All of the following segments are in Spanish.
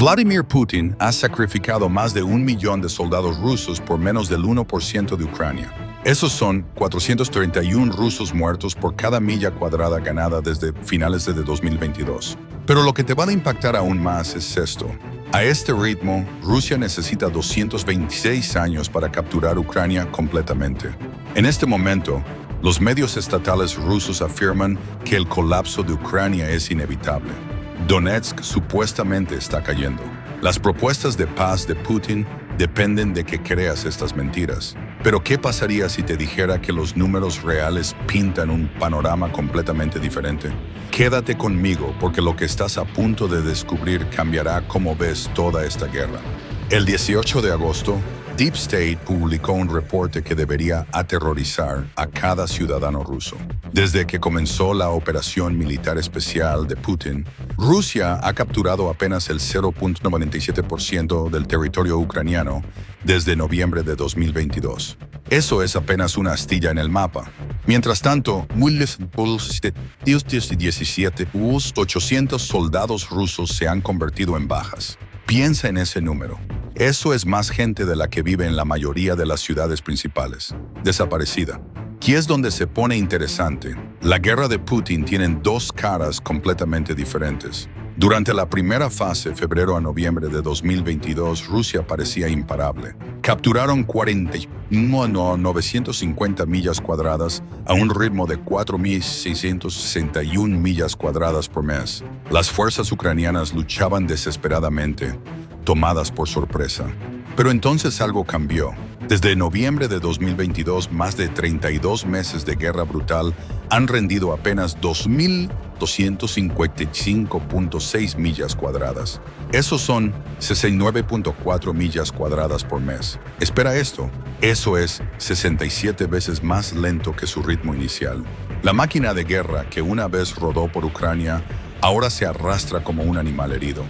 Vladimir Putin ha sacrificado más de 1 millón de soldados rusos por menos del 1% de Ucrania. Esos son 431 rusos muertos por cada milla cuadrada ganada desde finales de 2022. Pero lo que te va a impactar aún más es esto. A este ritmo, Rusia necesita 226 años para capturar Ucrania completamente. En este momento, los medios estatales rusos afirman que el colapso de Ucrania es inevitable. Donetsk supuestamente está cayendo. Las propuestas de paz de Putin dependen de que creas estas mentiras. Pero ¿qué pasaría si te dijera que los números reales pintan un panorama completamente diferente? Quédate conmigo porque lo que estás a punto de descubrir cambiará cómo ves toda esta guerra. El 18 de agosto, Deep State publicó un reporte que debería aterrorizar a cada ciudadano ruso. Desde que comenzó la operación militar especial de Putin, Rusia ha capturado apenas el 0.97% del territorio ucraniano desde noviembre de 2022. Eso es apenas una astilla en el mapa. Mientras tanto, 800 soldados rusos se han convertido en bajas. Piensa en ese número. Eso es más gente de la que vive en la mayoría de las ciudades principales. Desaparecida. Aquí es donde se pone interesante. La guerra de Putin tiene dos caras completamente diferentes. Durante la primera fase, febrero a noviembre de 2022, Rusia parecía imparable. Capturaron 950 millas cuadradas a un ritmo de 4.661 millas cuadradas por mes. Las fuerzas ucranianas luchaban desesperadamente, tomadas por sorpresa. Pero entonces algo cambió. Desde noviembre de 2022, más de 32 meses de guerra brutal han rendido apenas 2.255.6 millas cuadradas. Esos son 69.4 millas cuadradas por mes. Espera esto, eso es 67 veces más lento que su ritmo inicial. La máquina de guerra que una vez rodó por Ucrania ahora se arrastra como un animal herido.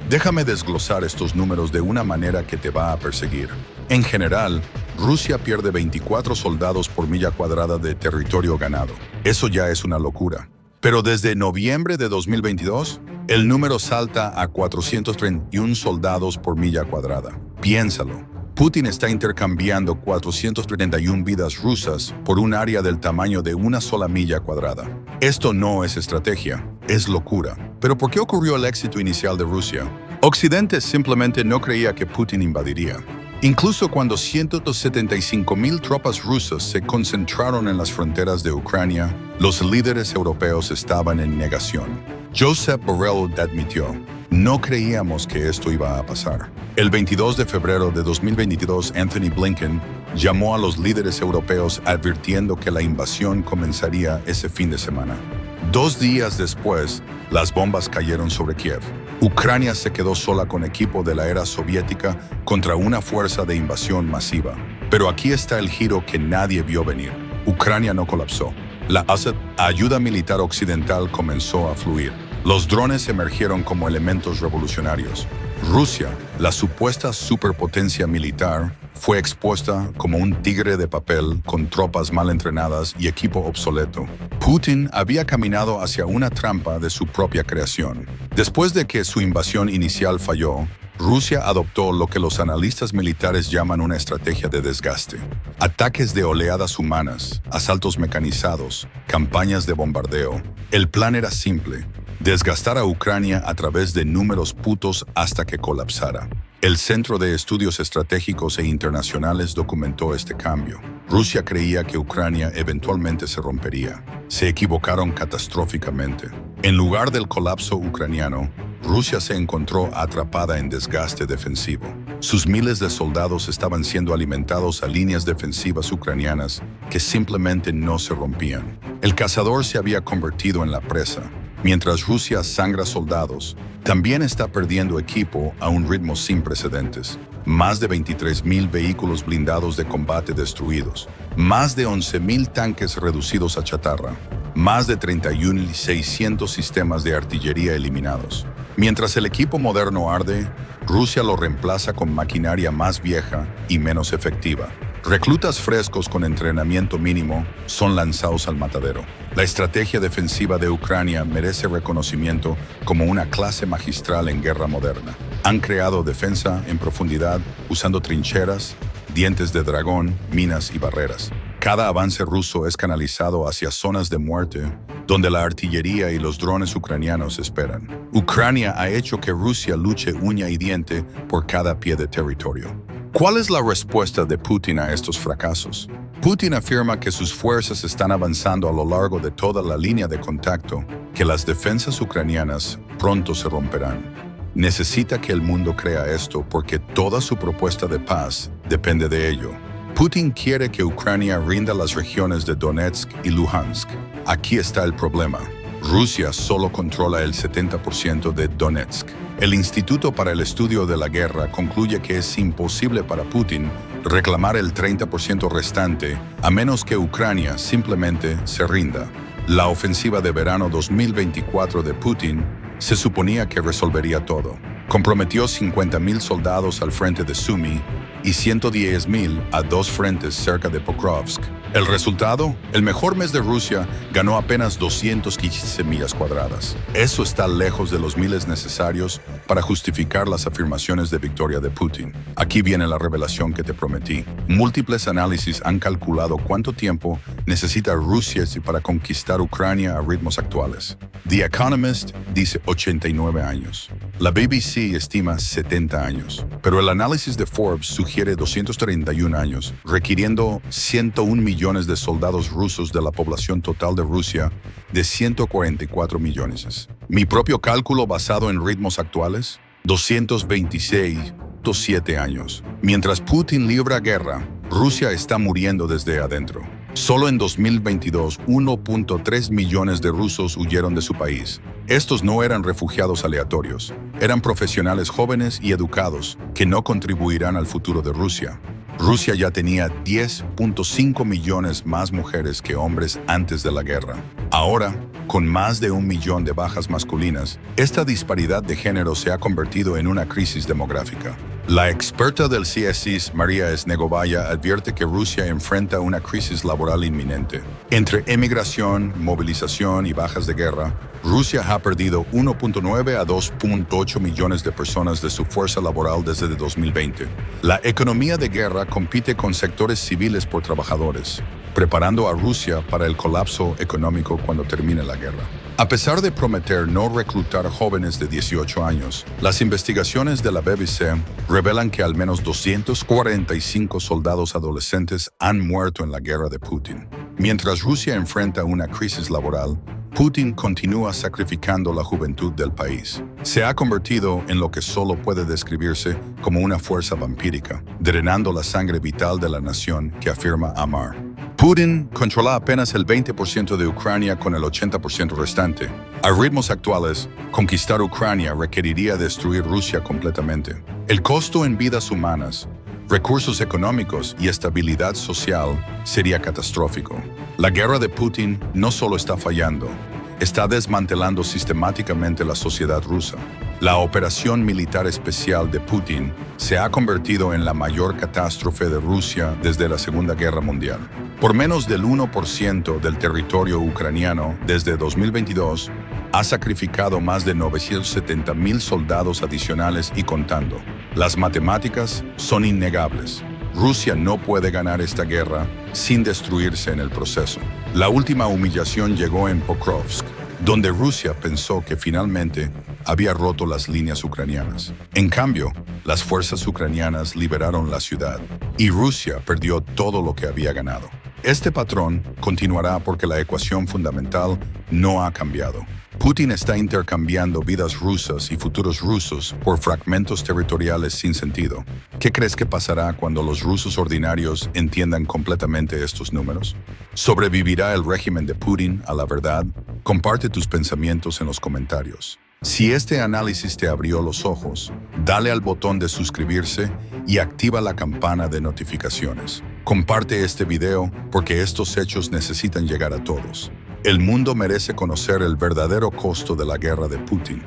Déjame desglosar estos números de una manera que te va a perseguir. En general, Rusia pierde 24 soldados por milla cuadrada de territorio ganado. Eso ya es una locura. Pero desde noviembre de 2022, el número salta a 431 soldados por milla cuadrada. Piénsalo. Putin está intercambiando 431 vidas rusas por un área del tamaño de una sola milla cuadrada. Esto no es estrategia, es locura. ¿Pero por qué ocurrió el éxito inicial de Rusia? Occidente simplemente no creía que Putin invadiría. Incluso cuando 175,000 tropas rusas se concentraron en las fronteras de Ucrania, los líderes europeos estaban en negación. Josep Borrell admitió: no creíamos que esto iba a pasar. El 22 de febrero de 2022, Anthony Blinken llamó a los líderes europeos advirtiendo que la invasión comenzaría ese fin de semana. 2 días después, las bombas cayeron sobre Kiev. Ucrania se quedó sola con equipo de la era soviética contra una fuerza de invasión masiva. Pero aquí está el giro que nadie vio venir. Ucrania no colapsó. La ayuda militar occidental comenzó a fluir. Los drones emergieron como elementos revolucionarios. Rusia, la supuesta superpotencia militar, fue expuesta como un tigre de papel con tropas mal entrenadas y equipo obsoleto. Putin había caminado hacia una trampa de su propia creación. Después de que su invasión inicial falló, Rusia adoptó lo que los analistas militares llaman una estrategia de desgaste. Ataques de oleadas humanas, asaltos mecanizados, campañas de bombardeo. El plan era simple: desgastar a Ucrania a través de números putos hasta que colapsara. El Centro de Estudios Estratégicos e Internacionales documentó este cambio. Rusia creía que Ucrania eventualmente se rompería. Se equivocaron catastróficamente. En lugar del colapso ucraniano, Rusia se encontró atrapada en desgaste defensivo. Sus miles de soldados estaban siendo alimentados a líneas defensivas ucranianas que simplemente no se rompían. El cazador se había convertido en la presa. Mientras Rusia sangra soldados, también está perdiendo equipo a un ritmo sin precedentes. Más de 23,000 vehículos blindados de combate destruidos, más de 11,000 tanques reducidos a chatarra, más de 31,600 sistemas de artillería eliminados. Mientras el equipo moderno arde, Rusia lo reemplaza con maquinaria más vieja y menos efectiva. Reclutas frescos con entrenamiento mínimo son lanzados al matadero. La estrategia defensiva de Ucrania merece reconocimiento como una clase magistral en guerra moderna. Han creado defensa en profundidad usando trincheras, dientes de dragón, minas y barreras. Cada avance ruso es canalizado hacia zonas de muerte donde la artillería y los drones ucranianos esperan. Ucrania ha hecho que Rusia luche uña y diente por cada pie de territorio. ¿Cuál es la respuesta de Putin a estos fracasos? Putin afirma que sus fuerzas están avanzando a lo largo de toda la línea de contacto, que las defensas ucranianas pronto se romperán. Necesita que el mundo crea esto porque toda su propuesta de paz depende de ello. Putin quiere que Ucrania rinda las regiones de Donetsk y Luhansk. Aquí está el problema. Rusia solo controla el 70% de Donetsk. El Instituto para el Estudio de la Guerra concluye que es imposible para Putin reclamar el 30% restante a menos que Ucrania simplemente se rinda. La ofensiva de verano 2024 de Putin se suponía que resolvería todo. Comprometió 50,000 soldados al frente de Sumy y 110,000 a dos frentes cerca de Pokrovsk. El resultado, el mejor mes de Rusia ganó apenas 215 millas cuadradas. Eso está lejos de los miles necesarios para justificar las afirmaciones de victoria de Putin. Aquí viene la revelación que te prometí. Múltiples análisis han calculado cuánto tiempo necesita Rusia para conquistar Ucrania a ritmos actuales. The Economist dice 89 años. La BBC estima 70 años. Pero el análisis de Forbes sugiere 231 años, requiriendo 101 millones de soldados rusos de la población total de Rusia de 144 millones. Mi propio cálculo basado en ritmos actuales, 226,7 años. Mientras Putin libra guerra, Rusia está muriendo desde adentro. Solo en 2022, 1.3 millones de rusos huyeron de su país. Estos no eran refugiados aleatorios, eran profesionales jóvenes y educados que no contribuirán al futuro de Rusia. Rusia ya tenía 10.5 millones más mujeres que hombres antes de la guerra. Ahora, con más de 1 millón de bajas masculinas, esta disparidad de género se ha convertido en una crisis demográfica. La experta del CSIS, María Snegovaya, advierte que Rusia enfrenta una crisis laboral inminente. Entre emigración, movilización y bajas de guerra, Rusia ha perdido 1.9 a 2.8 millones de personas de su fuerza laboral desde 2020. La economía de guerra compite con sectores civiles por trabajadores, preparando a Rusia para el colapso económico cuando termine la guerra. A pesar de prometer no reclutar jóvenes de 18 años, las investigaciones de la BBC revelan que al menos 245 soldados adolescentes han muerto en la guerra de Putin. Mientras Rusia enfrenta una crisis laboral, Putin continúa sacrificando la juventud del país. Se ha convertido en lo que solo puede describirse como una fuerza vampírica, drenando la sangre vital de la nación que afirma amar. Putin controla apenas el 20% de Ucrania con el 80% restante. A ritmos actuales, conquistar Ucrania requeriría destruir Rusia completamente. El costo en vidas humanas, recursos económicos y estabilidad social sería catastrófico. La guerra de Putin no solo está fallando, está desmantelando sistemáticamente la sociedad rusa. La operación militar especial de Putin se ha convertido en la mayor catástrofe de Rusia desde la Segunda Guerra Mundial. Por menos del 1% del territorio ucraniano desde 2022, ha sacrificado más de 970,000 soldados adicionales y contando. Las matemáticas son innegables. Rusia no puede ganar esta guerra sin destruirse en el proceso. La última humillación llegó en Pokrovsk, donde Rusia pensó que finalmente había roto las líneas ucranianas. En cambio, las fuerzas ucranianas liberaron la ciudad y Rusia perdió todo lo que había ganado. Este patrón continuará porque la ecuación fundamental no ha cambiado. Putin está intercambiando vidas rusas y futuros rusos por fragmentos territoriales sin sentido. ¿Qué crees que pasará cuando los rusos ordinarios entiendan completamente estos números? ¿Sobrevivirá el régimen de Putin a la verdad? Comparte tus pensamientos en los comentarios. Si este análisis te abrió los ojos, dale al botón de suscribirse y activa la campana de notificaciones. Comparte este video porque estos hechos necesitan llegar a todos. El mundo merece conocer el verdadero costo de la guerra de Putin.